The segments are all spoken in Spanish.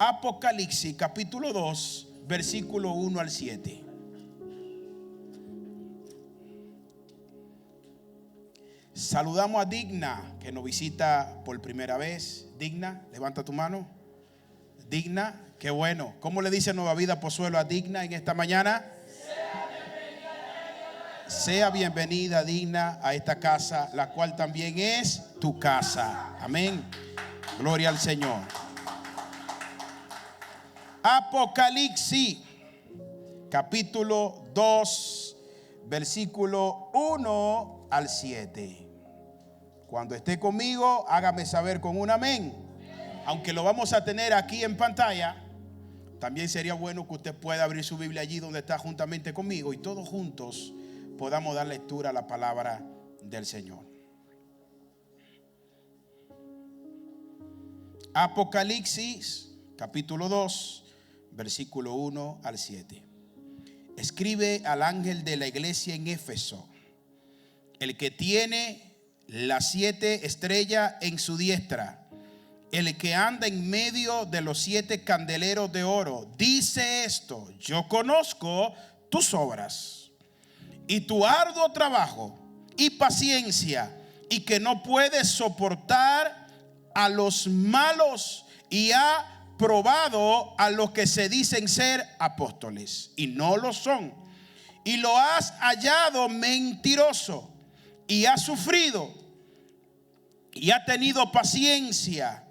Apocalipsis capítulo 2, versículo 1 al 7. Saludamos a Digna, que nos visita por primera vez. Digna, levanta tu mano. Digna, qué bueno. ¿Cómo le dice Nueva Vida Pozuelo a Digna en esta mañana? Sea bienvenida, Digna, a esta casa, la cual también es tu casa. Amén. Gloria al Señor. Apocalipsis capítulo 2, versículo 1 al 7. Cuando esté conmigo, hágame saber con un amén. Aunque lo vamos a tener aquí en pantalla, también sería bueno que usted pueda abrir su Biblia allí donde está juntamente conmigo y todos juntos podamos dar lectura a la palabra del Señor. Apocalipsis capítulo 2, versículo 1 al 7. Escribe al ángel de la iglesia en Éfeso, el que tiene las 7 estrellas en su diestra, el que anda en medio de los 7 candeleros de oro, dice esto: yo conozco tus obras y tu arduo trabajo y paciencia, y que no puedes soportar a los malos, y ha probado a los que se dicen ser apóstoles y no lo son, y lo has hallado mentiroso, y has sufrido y has tenido paciencia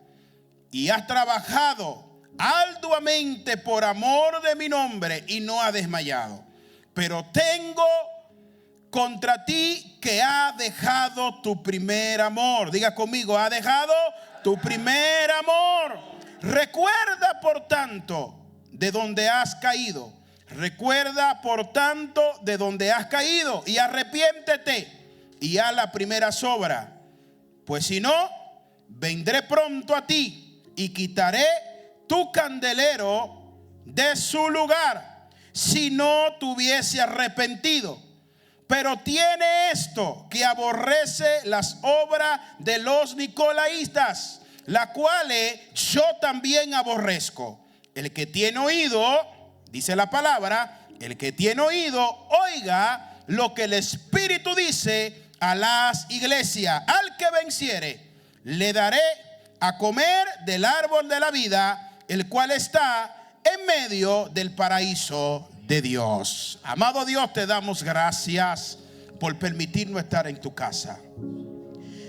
y has trabajado arduamente por amor de mi nombre y no has desmayado. Pero tengo contra ti que ha dejado tu primer amor. Diga conmigo: ha dejado tu primer amor. Recuerda por tanto de donde has caído. Recuerda por tanto de donde has caído y arrepiéntete y haz la primera obra. Pues si no, vendré pronto a ti y quitaré tu candelero de su lugar, si no te hubiese arrepentido. Pero tiene esto, que aborrece las obras de los nicolaítas, las cuales yo también aborrezco. El que tiene oído, dice la palabra, el que tiene oído, oiga lo que el Espíritu dice a las iglesias. Al que venciere, le daré a comer del árbol de la vida, el cual está en medio del paraíso de Dios. Amado Dios, te damos gracias por permitirnos estar en tu casa.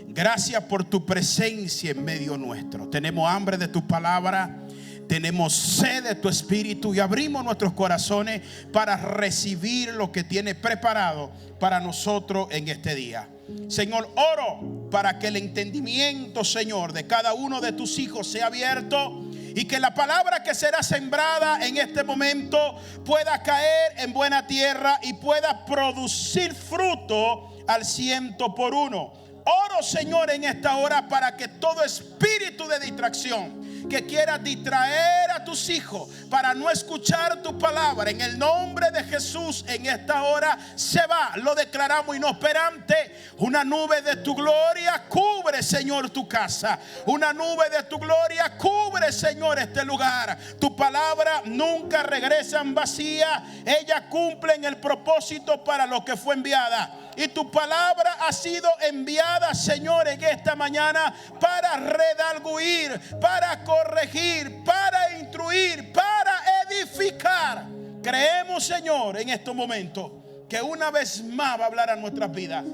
Gracias por tu presencia en medio nuestro. Tenemos hambre de tu palabra, tenemos sed de tu espíritu, y abrimos nuestros corazones para recibir lo que tienes preparado para nosotros en este día. Señor, oro para que el entendimiento, Señor, de cada uno de tus hijos sea abierto, y que la palabra que será sembrada en este momento pueda caer en buena tierra y pueda producir fruto al 100%. Oro, Señor, en esta hora para que todo espíritu de distracción que quiera distraer a tus hijos para no escuchar tu palabra, en el nombre de Jesús, en esta hora se va. Lo declaramos inoperante. Una nube de tu gloria cubre, Señor, tu casa. Una nube de tu gloria cubre, Señor, este lugar. Tu palabra nunca regresa en vacía. Ella cumple en el propósito para lo que fue enviada. Y tu palabra ha sido enviada, Señor, en esta mañana para redarguir, para corregir, para instruir, para edificar. Creemos, Señor, en estos momentos que una vez más va a hablar a nuestras vidas.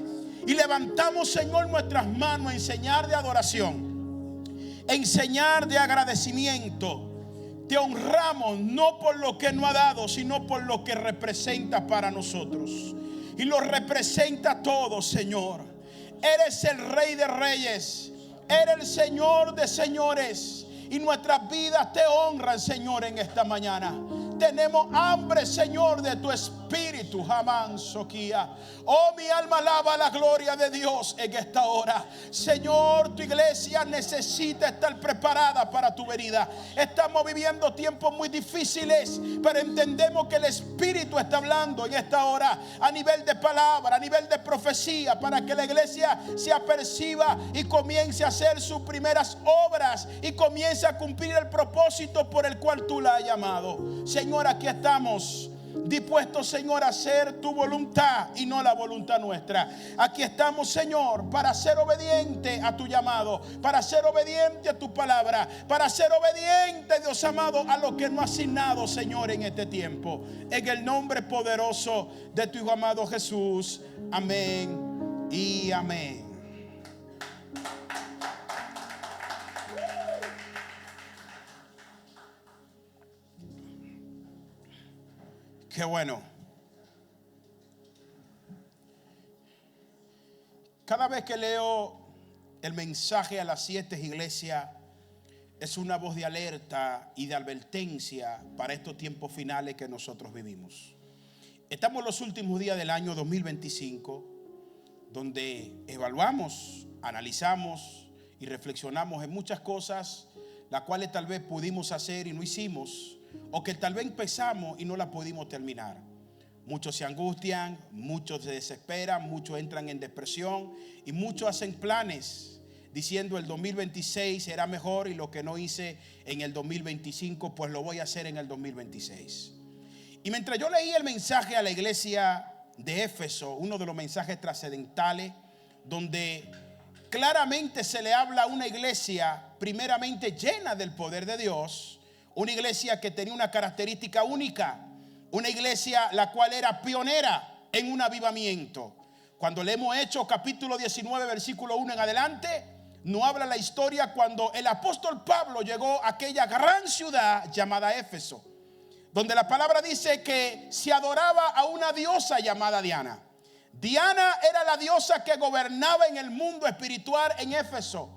Y levantamos, Señor, nuestras manos a enseñar de adoración, enseñar de agradecimiento. Te honramos no por lo que nos ha dado, sino por lo que representa para nosotros. Y lo representa todo, Señor. Eres el Rey de Reyes, eres el Señor de señores, y nuestras vidas te honran, Señor, en esta mañana. tenemos hambre, Señor, de tu Espíritu. Jamán Soquía. Oh, mi alma alaba la gloria de Dios en esta hora. Señor, tu iglesia necesita estar preparada para tu venida. Estamos viviendo tiempos muy difíciles, pero entendemos que el Espíritu está hablando en esta hora a nivel de palabra, a nivel de profecía, para que la iglesia se aperciba y comience a hacer sus primeras obras y comience a cumplir el propósito por el cual tú la has llamado. Señor, aquí estamos dispuestos, Señor, a hacer tu voluntad y no la voluntad nuestra. Aquí estamos, Señor, para ser obediente a tu llamado, para ser obediente a tu palabra, para ser obediente, Dios amado, a lo que nos ha asignado, Señor, en este tiempo. En el nombre poderoso de tu Hijo amado Jesús. Amén y amén. Qué bueno. Cada vez que leo el mensaje a las 7 iglesias, es una voz de alerta y de advertencia para estos tiempos finales que nosotros vivimos. Estamos en los últimos días del año 2025, donde evaluamos, analizamos y reflexionamos en muchas cosas, las cuales tal vez pudimos hacer y no hicimos, o que tal vez empezamos y no la pudimos terminar. Muchos se angustian, muchos se desesperan, muchos entran en depresión y muchos hacen planes diciendo el 2026 será mejor y lo que no hice en el 2025 pues lo voy a hacer en el 2026. Y mientras yo leí el mensaje a la iglesia de Éfeso, uno de los mensajes trascendentales, donde claramente se le habla a una iglesia primeramente llena del poder de Dios, una iglesia que tenía una característica única, una iglesia la cual era pionera en un avivamiento. Cuando leemos Hechos capítulo 19 versículo 1 en adelante, nos habla la historia cuando el apóstol Pablo llegó a aquella gran ciudad llamada Éfeso, donde la palabra dice que se adoraba a una diosa llamada Diana. Diana era la diosa que gobernaba en el mundo espiritual en Éfeso,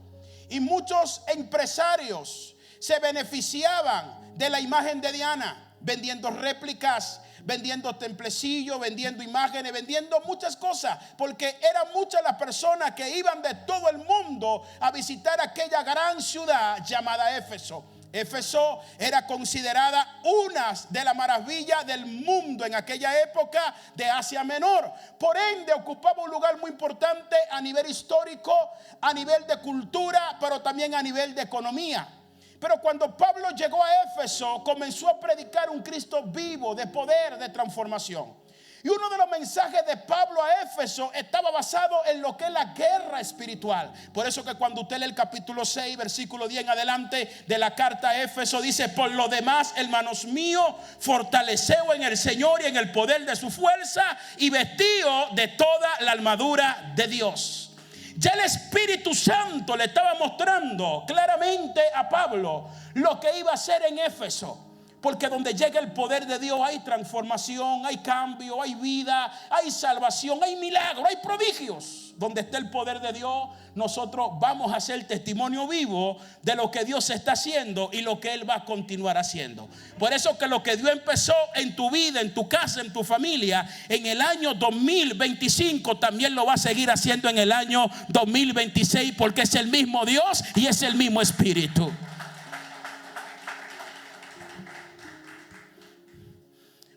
y muchos empresarios se beneficiaban de la imagen de Diana, vendiendo réplicas, vendiendo templecillos, vendiendo imágenes, vendiendo muchas cosas, porque eran muchas las personas que iban de todo el mundo a visitar aquella gran ciudad llamada Éfeso. Éfeso era considerada una de las maravillas del mundo en aquella época de Asia Menor. Por ende, ocupaba un lugar muy importante a nivel histórico, a nivel de cultura, pero también a nivel de economía. Pero cuando Pablo llegó a Éfeso, comenzó a predicar un Cristo vivo, de poder, de transformación. Y uno de los mensajes de Pablo a Éfeso estaba basado en lo que es la guerra espiritual. Por eso que cuando usted lee el capítulo 6, versículo 10 en adelante de la carta a Éfeso, dice: por lo demás, hermanos míos, fortaleceos en el Señor y en el poder de su fuerza, y vestidos de toda la armadura de Dios. Ya el Espíritu Santo le estaba mostrando claramente a Pablo lo que iba a hacer en Éfeso. Porque donde llega el poder de Dios hay transformación, hay cambio, hay vida, hay salvación, hay milagros, hay prodigios. Donde está el poder de Dios, nosotros vamos a hacer testimonio vivo de lo que Dios está haciendo y lo que Él va a continuar haciendo. Por eso que lo que Dios empezó en tu vida, en tu casa, en tu familia, en el año 2025 también lo va a seguir haciendo en el año 2026, porque es el mismo Dios y es el mismo Espíritu.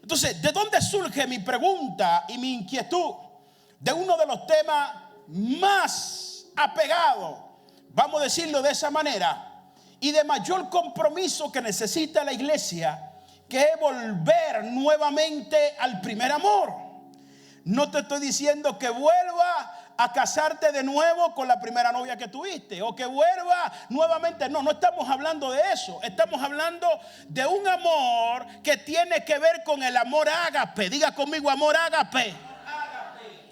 Entonces, ¿de dónde surge mi pregunta y mi inquietud? De uno de los temas más apegados, vamos a decirlo de esa manera, y de mayor compromiso que necesita la iglesia, que es volver nuevamente al primer amor. No te estoy diciendo que vuelva a casarte de nuevo con la primera novia que tuviste, o que vuelva nuevamente. No estamos hablando de eso. Estamos hablando de un amor que tiene que ver con el amor ágape. Diga conmigo, amor ágape.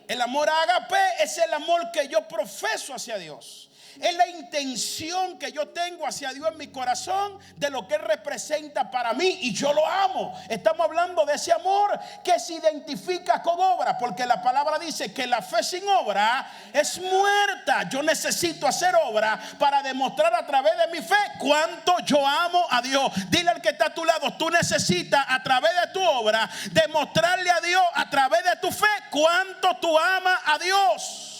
El amor ágape es el amor que yo profeso hacia Dios. Es la intención que yo tengo hacia Dios en mi corazón, de lo que Él representa para mí, y yo lo amo. Estamos hablando de ese amor que se identifica con obra, porque la palabra dice que la fe sin obra es muerta. Yo necesito hacer obra para demostrar a través de mi fe cuánto yo amo a Dios. Dile al que está a tu lado: tú necesitas a través de tu obra demostrarle a Dios a través de tu fe cuánto tú amas a Dios.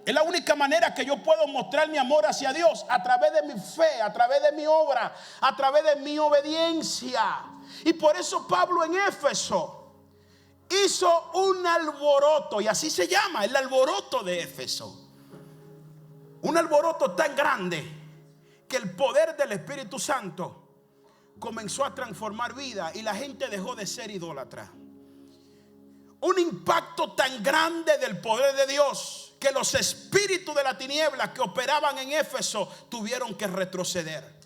Es la única manera que yo puedo mostrar mi amor hacia Dios, a través de mi fe, a través de mi obra, a través de mi obediencia. Y por eso Pablo en Éfeso hizo un alboroto, y así se llama, el alboroto de Éfeso. Un alboroto tan grande que el poder del Espíritu Santo comenzó a transformar vida y la gente dejó de ser idólatra. Un impacto tan grande del poder de Dios que los espíritus de la tiniebla que operaban en Éfeso tuvieron que retroceder.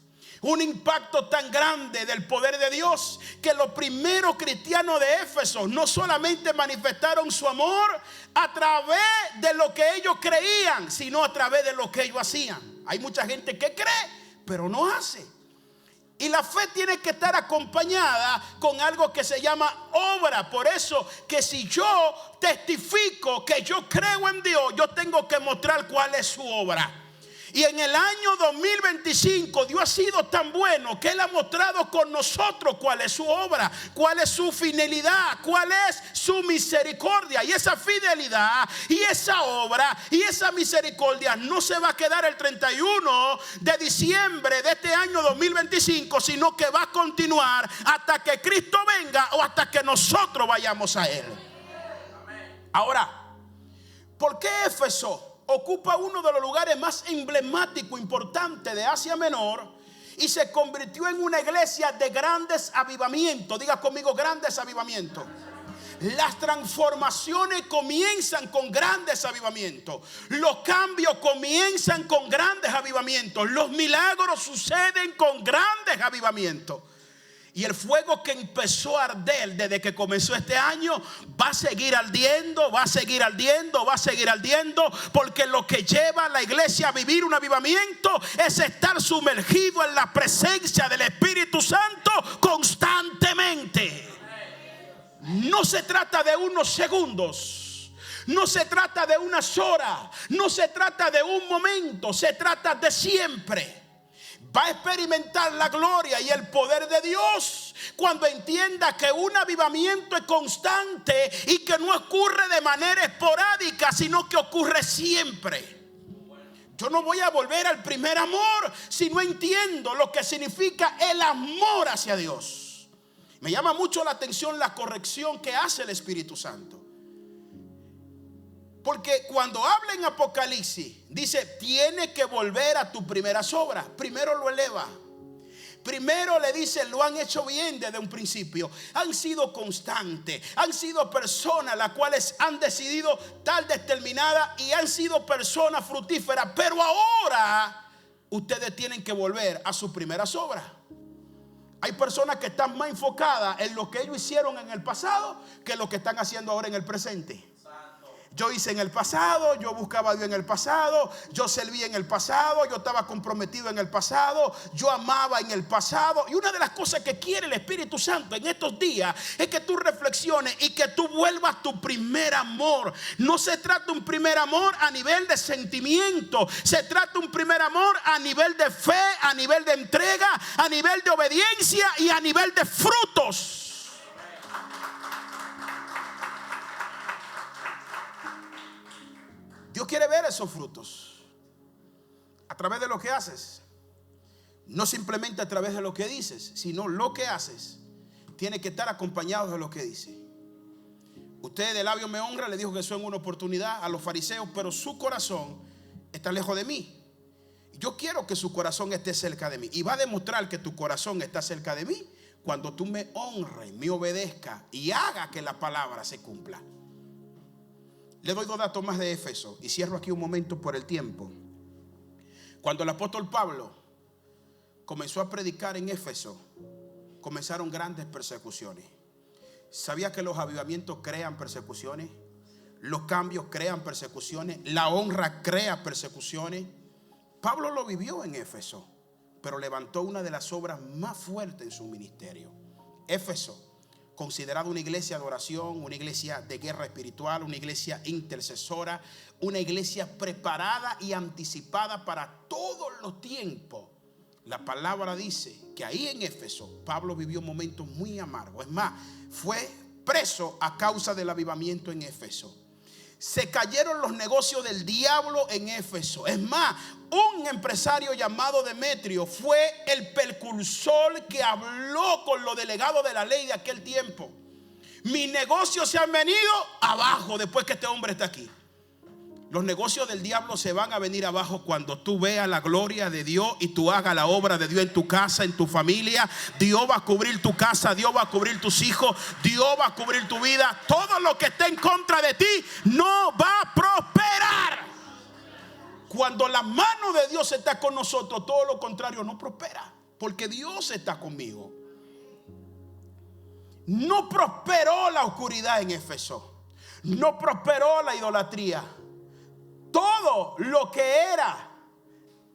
Un impacto tan grande del poder de Dios que los primeros cristianos de Éfeso no solamente manifestaron su amor a través de lo que ellos creían, sino a través de lo que ellos hacían. Hay mucha gente que cree, pero no hace. Y la fe tiene que estar acompañada con algo que se llama obra. Por eso que si yo testifico que yo creo en Dios, yo tengo que mostrar cuál es su obra. Y en el año 2025 Dios ha sido tan bueno que Él ha mostrado con nosotros cuál es su obra, cuál es su fidelidad, cuál es su misericordia. Y esa fidelidad y esa obra y esa misericordia no se va a quedar el 31 de diciembre de este año 2025, sino que va a continuar hasta que Cristo venga o hasta que nosotros vayamos a Él. Ahora, ¿por qué Éfeso ocupa uno de los lugares más emblemáticos, importantes de Asia Menor, y se convirtió en una iglesia de grandes avivamientos? Diga conmigo: grandes avivamientos. Las transformaciones comienzan con grandes avivamientos. Los cambios comienzan con grandes avivamientos. Los milagros suceden con grandes avivamientos. Y el fuego que empezó a arder desde que comenzó este año va a seguir ardiendo, va a seguir ardiendo, va a seguir ardiendo, porque lo que lleva a la iglesia a vivir un avivamiento es estar sumergido en la presencia del Espíritu Santo constantemente. No se trata de unos segundos, no se trata de unas horas, no se trata de un momento, se trata de siempre. Va a experimentar la gloria y el poder de Dios cuando entienda que un avivamiento es constante y que no ocurre de manera esporádica, sino que ocurre siempre. Yo no voy a volver al primer amor si no entiendo lo que significa el amor hacia Dios. Me llama mucho la atención la corrección que hace el Espíritu Santo. Porque cuando habla en Apocalipsis, dice: tiene que volver a tus primeras obras. Primero lo eleva. Primero le dice: lo han hecho bien desde un principio. Han sido constantes. Han sido personas las cuales han decidido tal determinada y han sido personas fructíferas. Pero ahora ustedes tienen que volver a sus primeras obras. Hay personas que están más enfocadas en lo que ellos hicieron en el pasado que lo que están haciendo ahora en el presente. Yo hice en el pasado, yo buscaba a Dios en el pasado, yo serví en el pasado, yo estaba comprometido en el pasado, yo amaba en el pasado. Y una de las cosas que quiere el Espíritu Santo en estos días es que tú reflexiones y que tú vuelvas a tu primer amor. No se trata de un primer amor a nivel de sentimiento, se trata de un primer amor a nivel de fe, a nivel de entrega, a nivel de obediencia y a nivel de frutos. Dios quiere ver esos frutos a través de lo que haces. No simplemente a través de lo que dices, sino lo que haces tiene que estar acompañado de lo que dice. Usted de labio me honra, le dijo que eso en una oportunidad a los fariseos, pero su corazón está lejos de mí. Yo quiero que su corazón esté cerca de mí. Y va a demostrar que tu corazón está cerca de mí cuando tú me honres, me obedezcas y haga que la palabra se cumpla. Le doy 2 datos más de Éfeso y cierro aquí un momento por el tiempo. Cuando el apóstol Pablo comenzó a predicar en Éfeso, comenzaron grandes persecuciones. ¿Sabía que los avivamientos crean persecuciones? Los cambios crean persecuciones. La honra crea persecuciones. Pablo lo vivió en Éfeso, pero levantó una de las obras más fuertes en su ministerio. Éfeso, considerado una iglesia de oración, una iglesia de guerra espiritual, una iglesia intercesora, una iglesia preparada y anticipada para todos los tiempos. La palabra dice que ahí en Éfeso Pablo vivió momentos muy amargos. Es más, fue preso a causa del avivamiento en Éfeso. Se cayeron los negocios del diablo en Éfeso. Es más, un empresario llamado Demetrio fue el precursor que habló con los delegados de la ley de aquel tiempo. Mis negocios se han venido abajo después que este hombre está aquí. Los negocios del diablo se van a venir abajo cuando tú veas la gloria de Dios y tú hagas la obra de Dios en tu casa, en tu familia. Dios va a cubrir tu casa, Dios va a cubrir tus hijos, Dios va a cubrir tu vida. Todo lo que esté en contra de ti no va a prosperar. Cuando la mano de Dios está con nosotros, todo lo contrario no prospera, porque Dios está conmigo. No prosperó la oscuridad en Éfeso, no prosperó la idolatría. Todo lo que era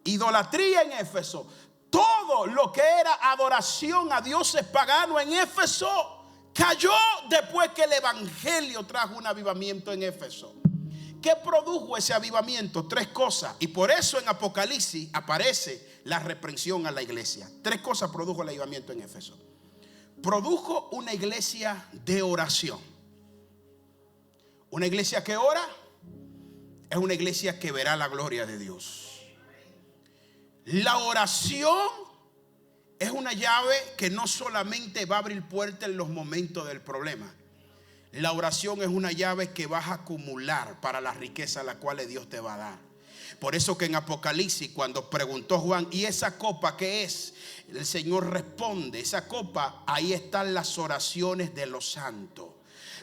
idolatría en Éfeso, todo lo que era adoración a dioses paganos en Éfeso, cayó después que el evangelio trajo un avivamiento en Éfeso. ¿Qué produjo ese avivamiento? 3 cosas. Y por eso en Apocalipsis aparece la reprensión a la iglesia. 3 cosas produjo el avivamiento en Éfeso. Produjo una iglesia de oración. Una iglesia que ora es una iglesia que verá la gloria de Dios. La oración es una llave que no solamente va a abrir puertas en los momentos del problema. La oración es una llave que vas a acumular para la riqueza a la cual Dios te va a dar. Por eso que en Apocalipsis, cuando preguntó Juan, ¿y esa copa qué es? El Señor responde, esa copa, ahí están las oraciones de los santos.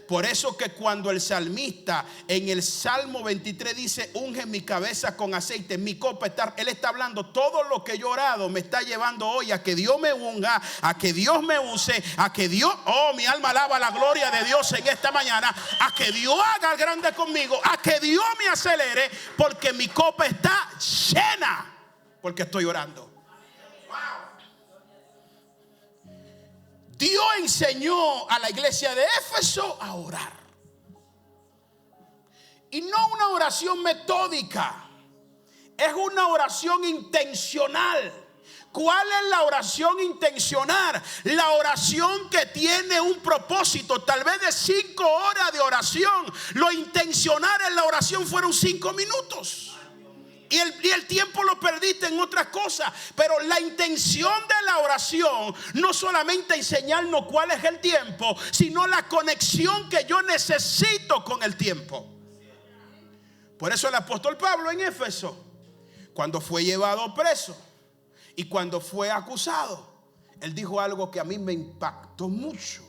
Por eso que cuando el salmista en el Salmo 23 dice, unge mi cabeza con aceite, mi copa está, él está hablando, todo lo que yo he orado me está llevando hoy a que Dios me unja, a que Dios me use, a que Dios, oh, mi alma alaba la gloria de Dios en esta mañana, a que Dios haga grande conmigo, a que Dios me acelere, porque mi copa está llena, porque estoy orando. Dios enseñó a la iglesia de Éfeso a orar. Y no una oración metódica, es una oración intencional. ¿Cuál es la oración intencional? La oración que tiene un propósito, tal vez de 5 horas de oración. Lo intencional en la oración fueron 5 minutos. Y el tiempo lo perdiste en otras cosas. Pero la intención de la oración no solamente enseñarnos cuál es el tiempo, sino la conexión que yo necesito con el tiempo. Por eso el apóstol Pablo en Éfeso, cuando fue llevado preso y cuando fue acusado, él dijo algo que a mí me impactó mucho.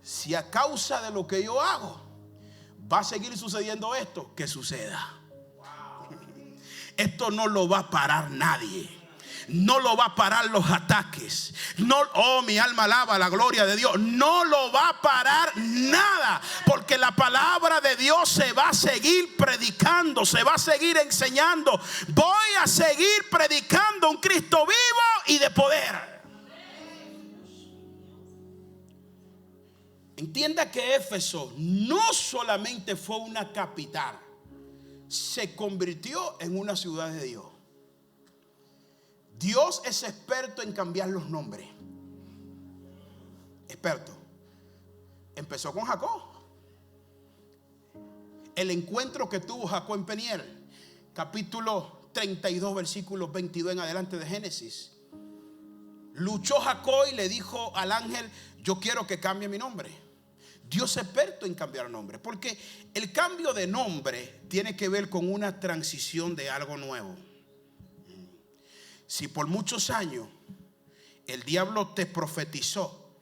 Si a causa de lo que yo hago va a seguir sucediendo esto, que suceda. Esto no lo va a parar nadie. No lo va a parar los ataques. No, oh, mi alma alaba la gloria de Dios. No lo va a parar nada, porque la palabra de Dios se va a seguir predicando, se va a seguir enseñando. Voy a seguir predicando un Cristo vivo y de poder. Entienda que Éfeso no solamente fue una capital, se convirtió en una ciudad de Dios. Dios es experto en cambiar los nombres. Experto. Empezó con Jacob. El encuentro que tuvo Jacob en Peniel, capítulo 32, versículos 22 en adelante de Génesis. Luchó Jacob y le dijo al ángel, yo quiero que cambie mi nombre. Dios es experto en cambiar nombres, porque el cambio de nombre tiene que ver con una transición de algo nuevo. Si por muchos años el diablo te profetizó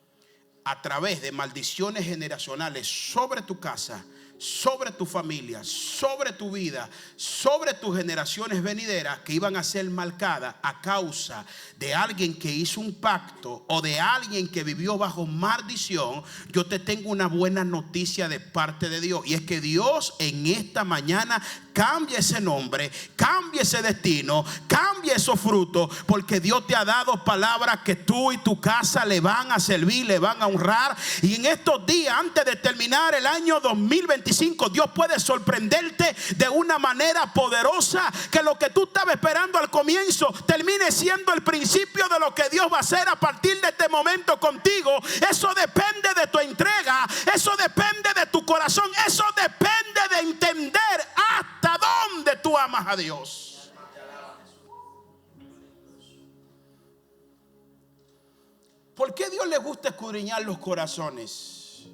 a través de maldiciones generacionales sobre tu casa, sobre tu familia, sobre tu vida, sobre tus generaciones venideras que iban a ser marcadas a causa de alguien que hizo un pacto o de alguien que vivió bajo maldición, yo te tengo una buena noticia de parte de Dios, y es que Dios en esta mañana cambia ese nombre, cambia ese destino, cambia esos frutos, porque Dios te ha dado palabras que tú y tu casa le van a servir, le van a honrar. Y en estos días, antes de terminar el año 2025, Dios puede sorprenderte de una manera poderosa, que lo que tú estabas esperando al comienzo termine siendo el principio de lo que Dios va a hacer a partir de este momento contigo. Eso depende de tu entrega, eso depende de tu corazón, eso depende de entender hasta dónde tú amas a Dios. ¿Por qué a Dios le gusta escudriñar los corazones?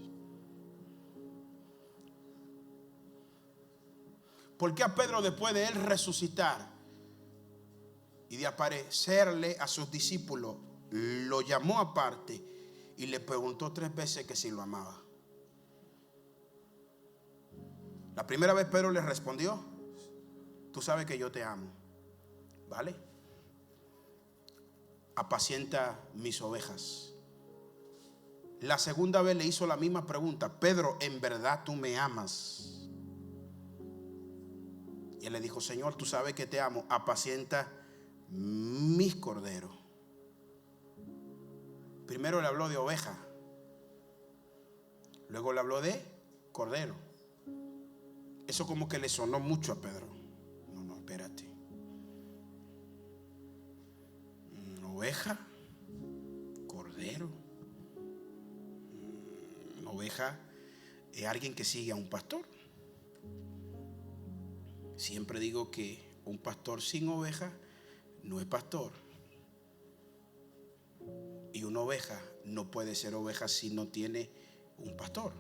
¿Por qué a Pedro, después de él resucitar y de aparecerle a sus discípulos, lo llamó aparte y le preguntó 3 veces que si lo amaba? La primera vez Pedro le respondió: tú sabes que yo te amo, ¿vale? Apacienta mis ovejas. La segunda vez le hizo la misma pregunta: Pedro, ¿en verdad tú me amas? Y él le dijo: Señor, tú sabes que te amo, apacienta mis corderos. Primero le habló de oveja, luego le habló de cordero. Eso como que le sonó mucho a Pedro. No, espérate. Oveja, cordero. Oveja es alguien que sigue a un pastor. Siempre digo que un pastor sin oveja no es pastor. Y una oveja no puede ser oveja si no tiene un pastor.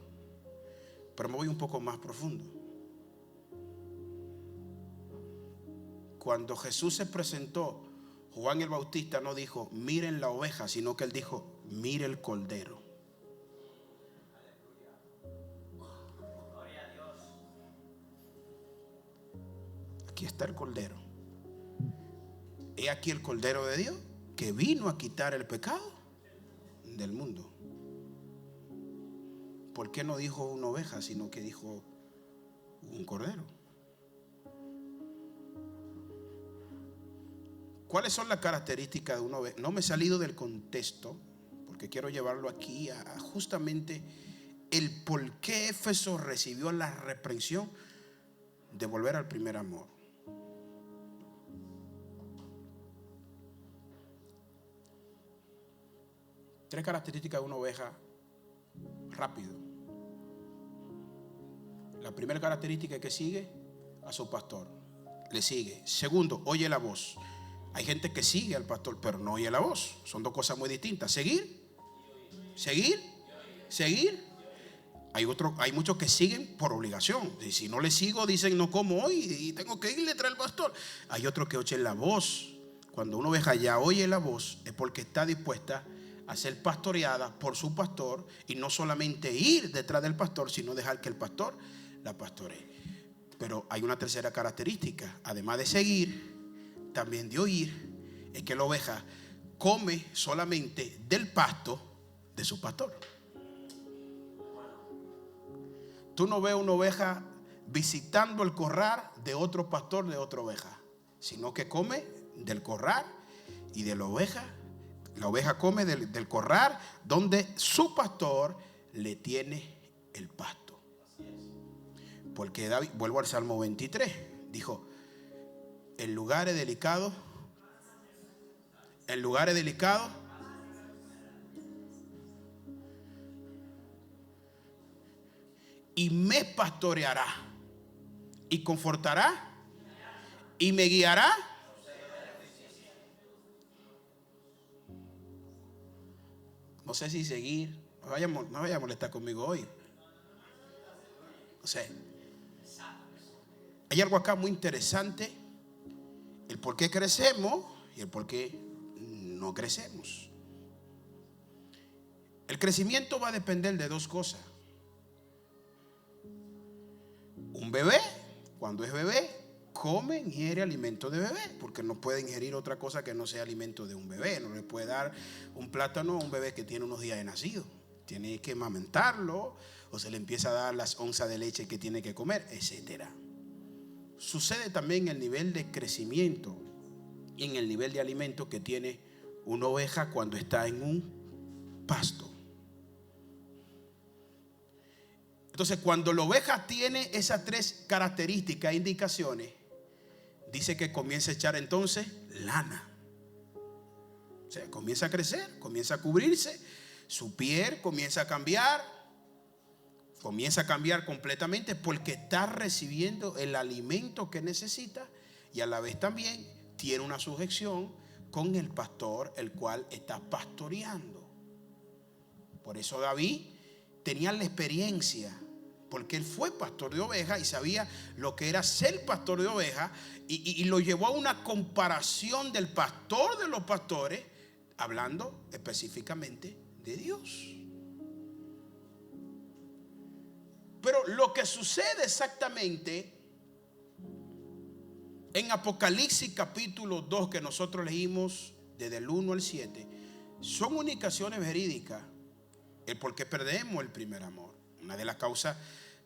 Pero me voy un poco más profundo. Cuando Jesús se presentó, Juan el Bautista no dijo miren la oveja, sino que él dijo mire el cordero. Aquí está el cordero. He aquí el cordero de Dios que vino a quitar el pecado del mundo. ¿Por qué no dijo una oveja, sino que dijo un cordero? ¿Cuáles son las características de una oveja? No me he salido del contexto, porque quiero llevarlo aquí a justamente el por qué Éfeso recibió la reprensión de volver al primer amor. Tres características de una oveja, rápido. La primera característica es que sigue a su pastor, le sigue. Segundo, oye la voz. Hay gente que sigue al pastor, pero no oye la voz. Son dos cosas muy distintas. Seguir. Hay muchos que siguen por obligación. Y si no le sigo, dicen no como hoy y tengo que irle tras el pastor. Hay otros que oyen la voz. Cuando una oveja ya oye la voz, es porque está dispuesta a ser pastoreada por su pastor, y no solamente ir detrás del pastor, sino dejar que el pastor la pastoree. Pero hay una tercera característica, además de seguir, también de oír, es que la oveja come solamente del pasto de su pastor. Tú no ves una oveja visitando el corral de otro pastor de otra oveja, sino que come del corral y de la oveja. La oveja come del corral donde su pastor le tiene el pasto. Porque David, vuelvo al Salmo 23, dijo: en lugares delicados, y me pastoreará y confortará y me guiará. No sé si seguir. No vaya a molestar conmigo hoy. O sea, hay algo acá muy interesante: el por qué crecemos y el por qué no crecemos. El crecimiento va a depender de dos cosas. Un bebé, cuando es bebé, come, ingiere alimento de bebé, porque no puede ingerir otra cosa que no sea alimento de un bebé. No le puede dar un plátano a un bebé que tiene unos días de nacido. Tiene que amamantarlo, o se le empieza a dar las onzas de leche que tiene que comer, etcétera. sucede también el nivel de crecimiento y en el nivel de alimento que tiene una oveja cuando está en un pasto. Entonces, cuando la oveja tiene esas tres características e indicaciones, dice que comienza a echar entonces lana. O sea, comienza a crecer, comienza a cubrirse, su piel comienza a cambiar completamente porque está recibiendo el alimento que necesita y a la vez también tiene una sujeción con el pastor, el cual está pastoreando. Por eso David tenía la experiencia, porque él fue pastor de ovejas y sabía lo que era ser pastor de ovejas, y lo llevó a una comparación del pastor de los pastores, hablando específicamente de Dios. Pero lo que sucede exactamente en Apocalipsis capítulo 2 que nosotros leímos desde el 1 al 7 son indicaciones verídicas el por qué perdemos el primer amor. Una de las causas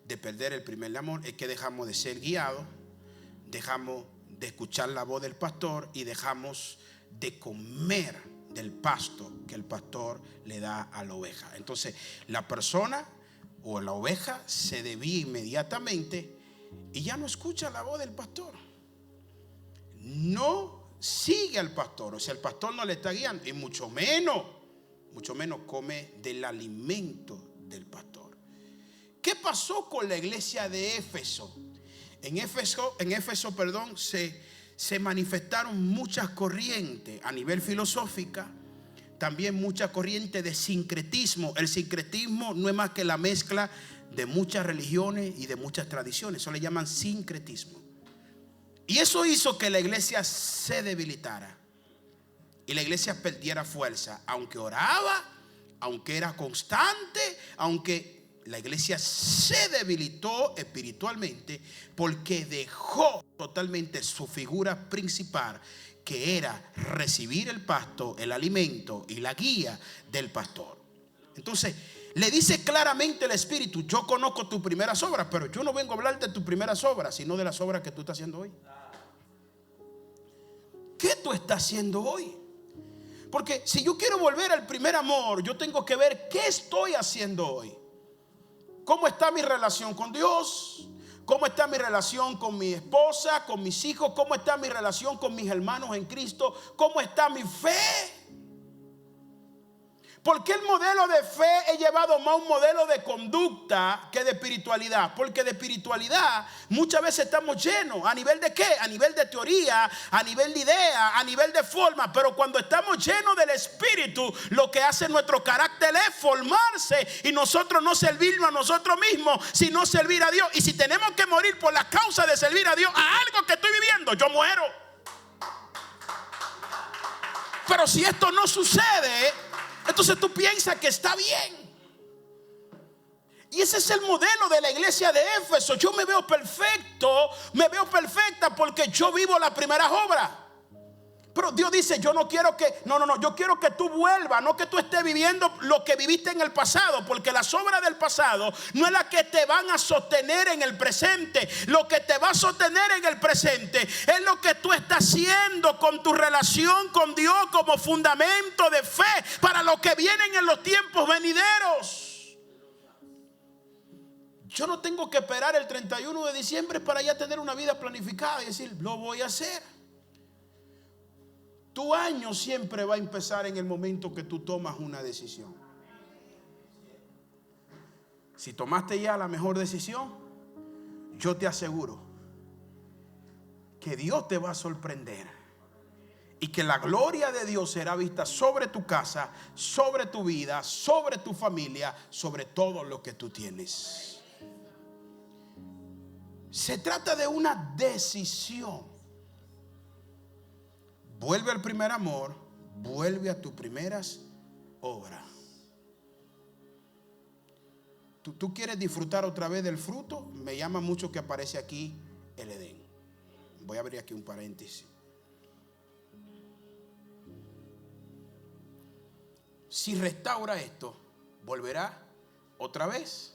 de perder el primer amor es que dejamos de ser guiados, dejamos de escuchar la voz del pastor y dejamos de comer del pasto que el pastor le da a la oveja. Entonces la persona o la oveja se desvía inmediatamente y ya no escucha la voz del pastor, no sigue al pastor, o sea, el pastor no le está guiando y mucho menos come del alimento del pastor. ¿Qué pasó con la iglesia de Éfeso? En Éfeso, se manifestaron muchas corrientes a nivel filosófica, también mucha corriente de sincretismo. El sincretismo no es más que la mezcla de muchas religiones y de muchas tradiciones. Eso le llaman sincretismo. Y eso hizo que la iglesia se debilitara y la iglesia perdiera fuerza. Aunque oraba, aunque era constante, aunque la iglesia se debilitó espiritualmente porque dejó totalmente su figura principal, que era recibir el pasto, el alimento y la guía del pastor. Entonces le dice claramente el Espíritu: yo conozco tus primeras obras, pero yo no vengo a hablar de tus primeras obras, sino de las obras que tú estás haciendo hoy. ¿Qué tú estás haciendo hoy? Porque si yo quiero volver al primer amor, yo tengo que ver qué estoy haciendo hoy. ¿Cómo está mi relación con Dios? ¿Cómo está mi relación con mi esposa, con mis hijos? ¿Cómo está mi relación con mis hermanos en Cristo? ¿Cómo está mi fe? ¿Por qué el modelo de fe he llevado más un modelo de conducta que de espiritualidad? Porque de espiritualidad muchas veces estamos llenos. ¿A nivel de qué? A nivel de teoría, a nivel de idea, a nivel de forma. Pero cuando estamos llenos del Espíritu, lo que hace nuestro carácter es formarse y nosotros no servirnos a nosotros mismos, sino servir a Dios. Y si tenemos que morir por la causa de servir a Dios a algo que estoy viviendo, yo muero. Pero si esto no sucede, entonces tú piensas que está bien. Y ese es el modelo de la iglesia de Éfeso. Yo me veo perfecto, me veo perfecta porque yo vivo las primeras obras. Pero Dios dice: yo no quiero que, yo quiero que tú vuelvas, no que tú estés viviendo lo que viviste en el pasado, porque las obras del pasado no es la que te van a sostener en el presente. Lo que te va a sostener en el presente es lo que tú estás haciendo con tu relación con Dios como fundamento de fe para lo que vienen en los tiempos venideros. Yo no tengo que esperar el 31 de diciembre para ya tener una vida planificada y decir: lo voy a hacer. Tu año siempre va a empezar en el momento que tú tomas una decisión. Si tomaste ya la mejor decisión, yo te aseguro que Dios te va a sorprender y que la gloria de Dios será vista sobre tu casa, sobre tu vida, sobre tu familia, sobre todo lo que tú tienes. Se trata de una decisión. Vuelve al primer amor, vuelve a tus primeras obras. ¿Tú quieres disfrutar otra vez del fruto? Me llama mucho que aparece aquí el Edén. Voy a abrir aquí un paréntesis. Si restaura esto, volverá otra vez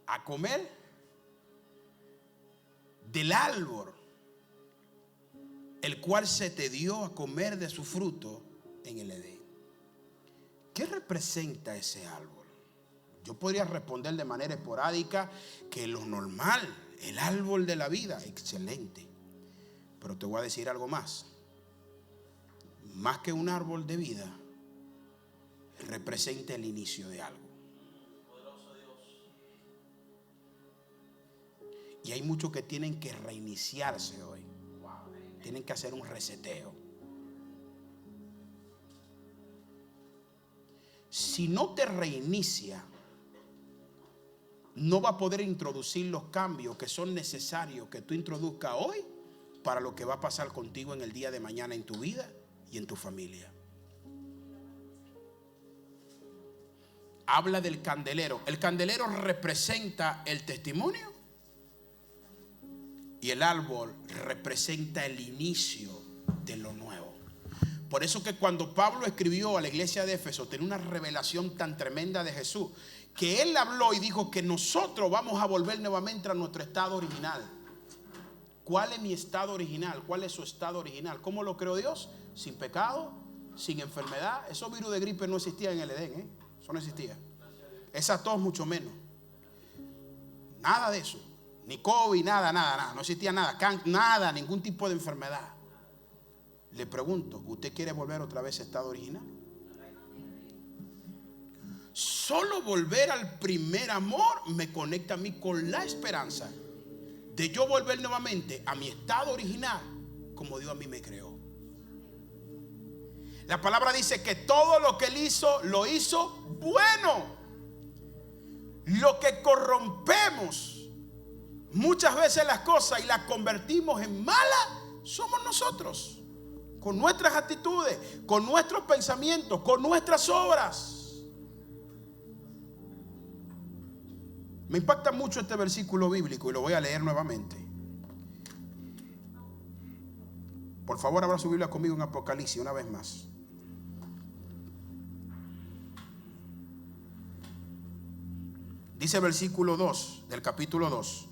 a comer del árbol, el cual se te dio a comer de su fruto en el Edén. ¿Qué representa ese árbol? Yo podría responder de manera esporádica que lo normal, el árbol de la vida, excelente. Pero te voy a decir algo más. Más que un árbol de vida, representa el inicio de algo. Y hay muchos que tienen que reiniciarse hoy. Tienen que hacer un reseteo. Si no te reinicia, no va a poder introducir los cambios que son necesarios que tú introduzcas hoy para lo que va a pasar contigo en el día de mañana en tu vida y en tu familia. Habla del candelero. El candelero representa el testimonio y el árbol representa el inicio de lo nuevo. Por eso que cuando Pablo escribió a la iglesia de Éfeso, tenía una revelación tan tremenda de Jesús, que él habló y dijo que nosotros vamos a volver nuevamente a nuestro estado original. ¿Cuál es mi estado original? ¿Cuál es su estado original? ¿Cómo lo creó Dios? Sin pecado, sin enfermedad. Esos virus de gripe no existían en el Edén, Eso no existía. Esa tos mucho menos. Nada de eso. Ni COVID, nada. No existía nada. Nada, ningún tipo de enfermedad. Le pregunto, ¿usted quiere volver otra vez a estado original? Solo volver al primer amor me conecta a mí con la esperanza de yo volver nuevamente a mi estado original como Dios a mí me creó. La palabra dice que todo lo que Él hizo, lo hizo bueno. Lo que corrompemos muchas veces las cosas y las convertimos en malas somos nosotros, con nuestras actitudes, con nuestros pensamientos, con nuestras obras. Me impacta mucho este versículo bíblico y lo voy a leer nuevamente. Por favor, abra su Biblia conmigo en Apocalipsis una vez más. Dice el versículo 2 del capítulo 2: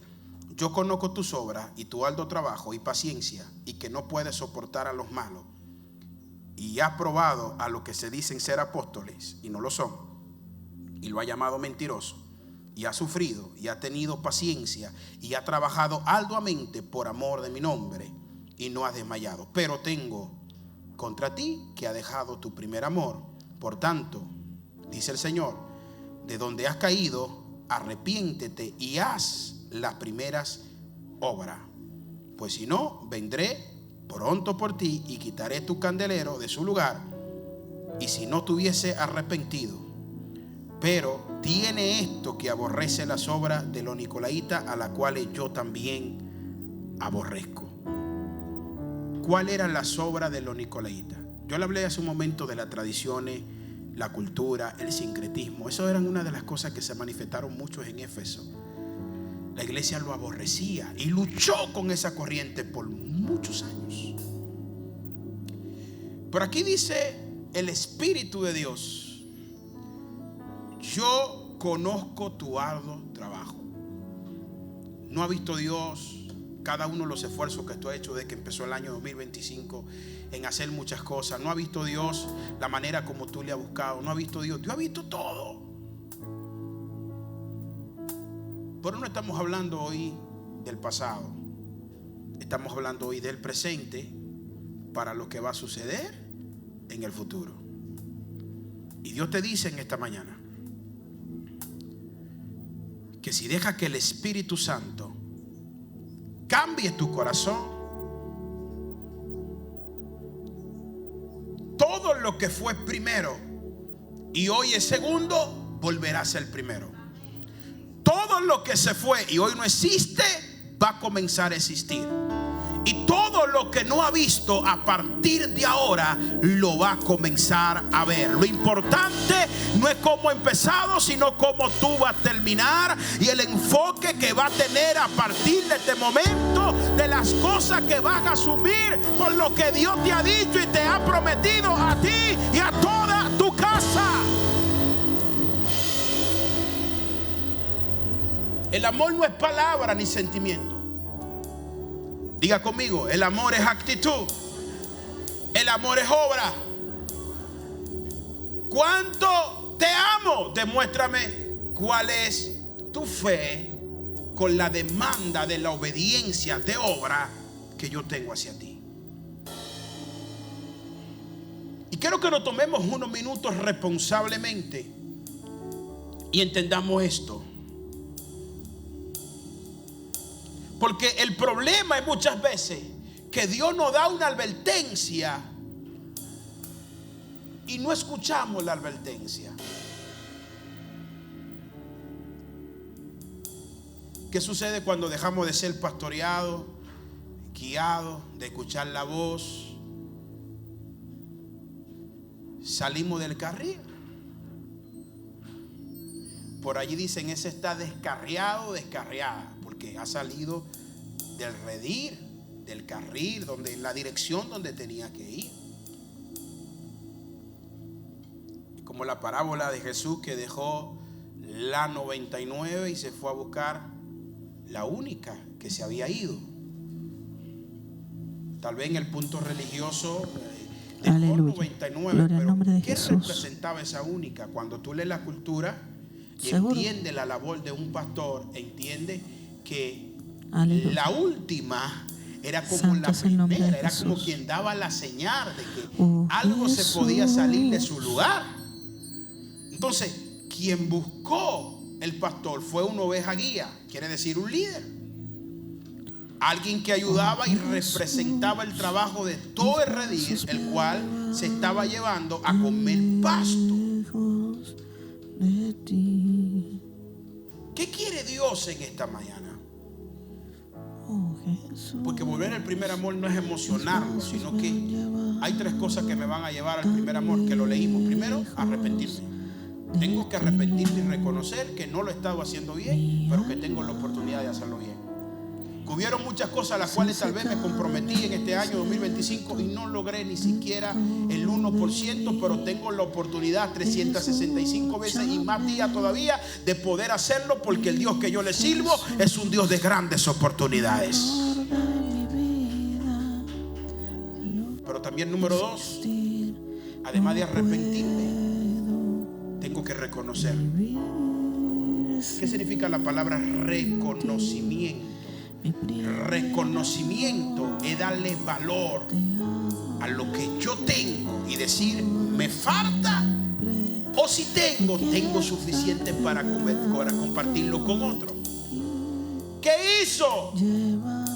yo conozco tus obras y tu arduo trabajo y paciencia, y que no puedes soportar a los malos, y has probado a los que se dicen ser apóstoles y no lo son, y lo ha llamado mentiroso, y ha sufrido y ha tenido paciencia y ha trabajado arduamente por amor de mi nombre, y no has desmayado. Pero tengo contra ti que has dejado tu primer amor. Por tanto, dice el Señor, de donde has caído, arrepiéntete y haz las primeras obras. Pues si no, vendré pronto por ti y quitaré tu candelero de su lugar. Y si no te hubiese arrepentido, pero tiene esto que aborrece las obras de los nicolaitas, a las cuales yo también aborrezco. ¿Cuáles eran las obras de los nicolaitas? Yo le hablé hace un momento de las tradiciones, la cultura, el sincretismo. Eso eran una de las cosas que se manifestaron muchos en Éfeso. La iglesia lo aborrecía y luchó con esa corriente por muchos años. Pero aquí dice el Espíritu de Dios: yo conozco tu arduo trabajo. No ha visto Dios cada uno de los esfuerzos que tú has hecho desde que empezó el año 2025 en hacer muchas cosas. No ha visto Dios la manera como tú le has buscado. No ha visto Dios. Dios ha visto todo. Pero no estamos hablando hoy del pasado. Estamos hablando hoy del presente para lo que va a suceder en el futuro. Y Dios te dice en esta mañana que si dejas que el Espíritu Santo cambie tu corazón, todo lo que fue primero y hoy es segundo, volverá a ser primero. Todo lo que se fue y hoy no existe, va a comenzar a existir. Y todo lo que no ha visto, a partir de ahora lo va a comenzar a ver. Lo importante no es cómo ha empezado, sino cómo tú vas a terminar, y el enfoque que va a tener a partir de este momento, de las cosas que vas a asumir por lo que Dios te ha dicho y te ha prometido a ti y a toda tu casa. El amor no es palabra ni sentimiento. Diga conmigo, el amor es actitud, el amor es obra. ¿Cuánto te amo? Demuéstrame cuál es tu fe con la demanda de la obediencia de obra que yo tengo hacia ti. Y quiero que nos tomemos unos minutos responsablemente y entendamos esto. Porque el problema es muchas veces que Dios nos da una advertencia y no escuchamos la advertencia. ¿Qué sucede cuando dejamos de ser pastoreados, guiados, de escuchar la voz? Salimos del carril. Por allí dicen, ese está descarriado, descarriada, porque ha salido del redil, del carril, donde, en la dirección donde tenía que ir. Como la parábola de Jesús que dejó la 99 y se fue a buscar la única que se había ido. Tal vez en el punto religioso dejó 99, pero ¿qué representaba esa única? Cuando tú lees la cultura y entiendes la labor de un pastor, entiende que la última era como la primera, era como quien daba la señal de que algo se podía salir de su lugar. Entonces, quien buscó el pastor fue una oveja guía, quiere decir un líder, alguien que ayudaba y representaba el trabajo de todo el redil, el cual se estaba llevando a comer pasto. ¿Qué quiere Dios en esta mañana? Porque volver al primer amor no es emocionarnos, sino que hay tres cosas que me van a llevar al primer amor, que lo leímos. Primero, arrepentirme. Tengo que arrepentirme y reconocer que no lo he estado haciendo bien, pero que tengo la oportunidad de hacerlo bien. Hubieron muchas cosas a las cuales tal vez me comprometí en este año 2025 y no logré ni siquiera el 1%, pero tengo la oportunidad 365 veces y más días todavía de poder hacerlo, porque el Dios que yo le sirvo es un Dios de grandes oportunidades. Pero también, número 2, además de arrepentirme, tengo que reconocer. ¿Qué significa la palabra reconocimiento? Reconocimiento es darle valor a lo que yo tengo y decir, me falta, o si tengo suficiente para compartirlo con otro. ¿Qué hizo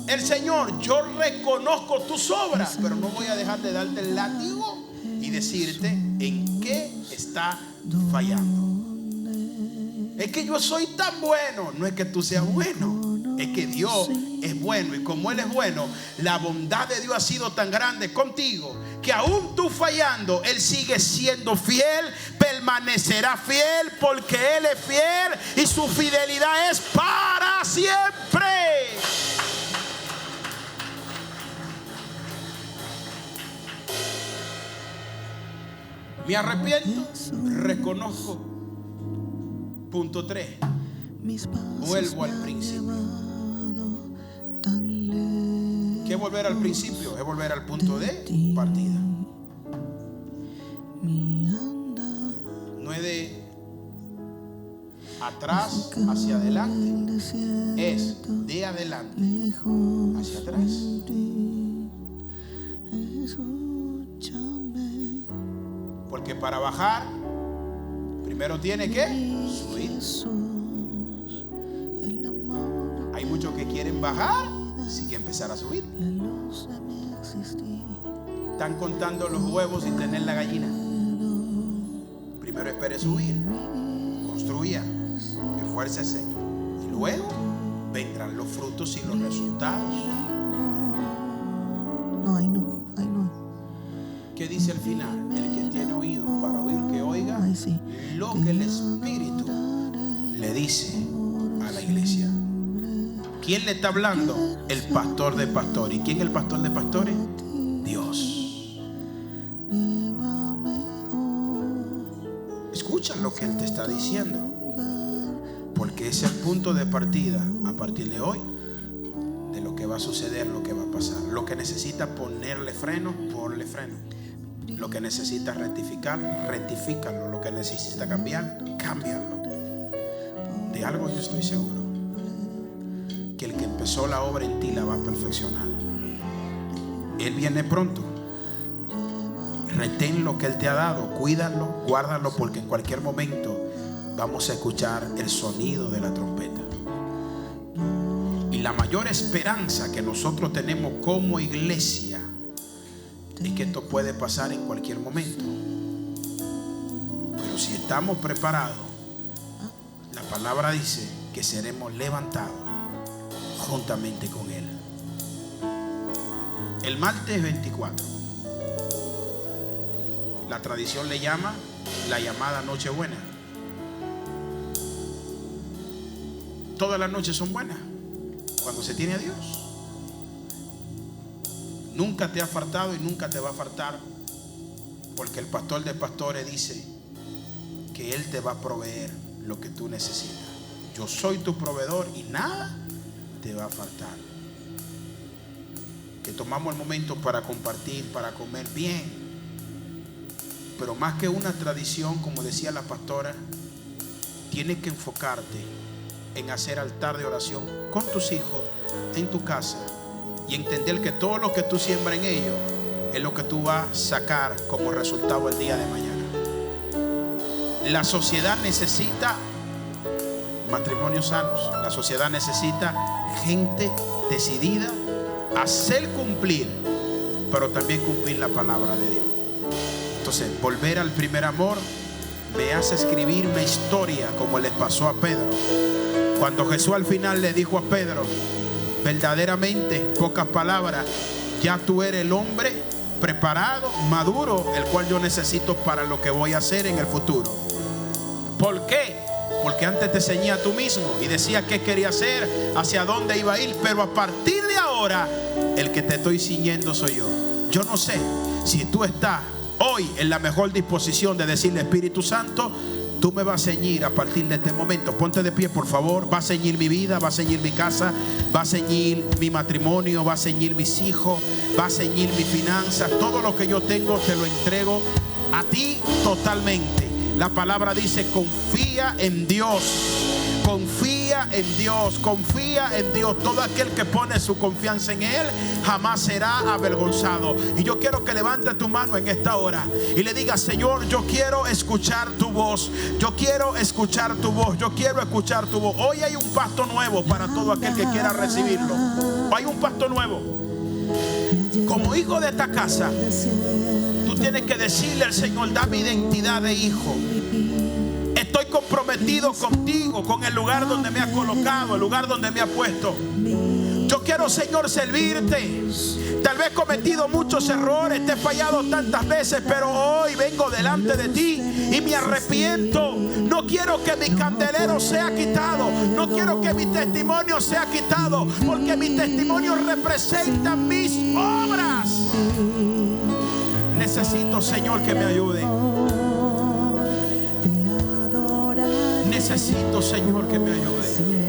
el Señor? Yo reconozco tus obras, pero no voy a dejar de darte el látigo y decirte en qué está fallando. Es que yo soy tan bueno. No es que tú seas bueno, es que Dios es bueno, y como Él es bueno, la bondad de Dios ha sido tan grande contigo que aún tú fallando, Él sigue siendo fiel, permanecerá fiel, porque Él es fiel y su fidelidad es para siempre. Me arrepiento, reconozco. Punto 3. Vuelvo al principio. ¿Qué es volver al principio? Es volver al punto de partida. No es de atrás hacia adelante, es de adelante hacia atrás. Porque para bajar, primero tiene que subir. Hay muchos que quieren bajar sin que empezar a subir. Están contando los huevos sin tener la gallina. Primero espere subir, construya, esfuércese, y luego vendrán los frutos y los resultados. ¿Qué dice el final? El que tiene oído para oír, que oiga lo que el Espíritu le dice a la iglesia. ¿Quién le está hablando? El pastor de pastores. ¿Y quién es el pastor de pastores? Dios. Escucha lo que Él te está diciendo, porque es el punto de partida a partir de hoy de lo que va a suceder, lo que va a pasar. Lo que necesita ponerle freno, ponle freno. Lo que necesita rectificar, rectifícalo. Lo que necesita cambiar, cámbialo. De algo yo estoy seguro, que el que empezó la obra en ti la va a perfeccionar. Él viene pronto. Retén lo que Él te ha dado, cuídalo, guárdalo, porque en cualquier momento vamos a escuchar el sonido de la trompeta. Y la mayor esperanza que nosotros tenemos como iglesia es que esto puede pasar en cualquier momento. Pero si estamos preparados, la palabra dice que seremos levantados juntamente con Él. El martes 24, la tradición le llama la llamada Nochebuena. Todas las noches son buenas cuando se tiene a Dios. Nunca te ha faltado y nunca te va a faltar, porque el pastor de pastores dice que Él te va a proveer lo que tú necesitas. Yo soy tu proveedor y nada te va a faltar. Que tomamos el momento para compartir, para comer bien. Pero más que una tradición, como decía la pastora, tienes que enfocarte en hacer altar de oración con tus hijos, en tu casa, y entender que todo lo que tú siembras en ellos es lo que tú vas a sacar como resultado el día de mañana. La sociedad necesita matrimonios sanos. La sociedad necesita gente decidida a hacer cumplir, pero también cumplir la palabra de Dios. Entonces, volver al primer amor me hace escribir una historia como le pasó a Pedro. Cuando Jesús al final le dijo a Pedro, verdaderamente, pocas palabras, ya tú eres el hombre preparado, maduro, el cual yo necesito para lo que voy a hacer en el futuro. ¿Por qué? Porque antes te ceñía tú mismo y decía qué quería hacer, hacia dónde iba a ir, pero a partir de ahora el que te estoy ciñendo soy yo. Yo no sé si tú estás hoy en la mejor disposición de decirle, Espíritu Santo, tú me vas a ceñir a partir de este momento. Ponte de pie, por favor. Va a ceñir mi vida, va a ceñir mi casa, va a ceñir mi matrimonio, va a ceñir mis hijos, va a ceñir mis finanzas. Todo lo que yo tengo te lo entrego a ti totalmente. La palabra dice, confía en Dios. Confía en Dios, confía en Dios. Todo aquel que pone su confianza en Él jamás será avergonzado. Y yo quiero que levante tu mano en esta hora y le diga, Señor, yo quiero escuchar tu voz. Yo quiero escuchar tu voz. Yo quiero escuchar tu voz. Hoy hay un pasto nuevo para todo aquel que quiera recibirlo. Hay un pasto nuevo. Como hijo de esta casa, tú tienes que decirle al Señor, dame identidad de hijo. Estoy comprometido contigo, con el lugar donde me has colocado, el lugar donde me has puesto. Yo quiero, Señor, servirte. Tal vez he cometido muchos errores, te he fallado tantas veces, pero hoy vengo delante de ti y me arrepiento. No quiero que mi candelero sea quitado, no quiero que mi testimonio sea quitado, porque mi testimonio representa mis obras. Necesito, Señor, que me ayude. Necesito, Señor, que me ayude.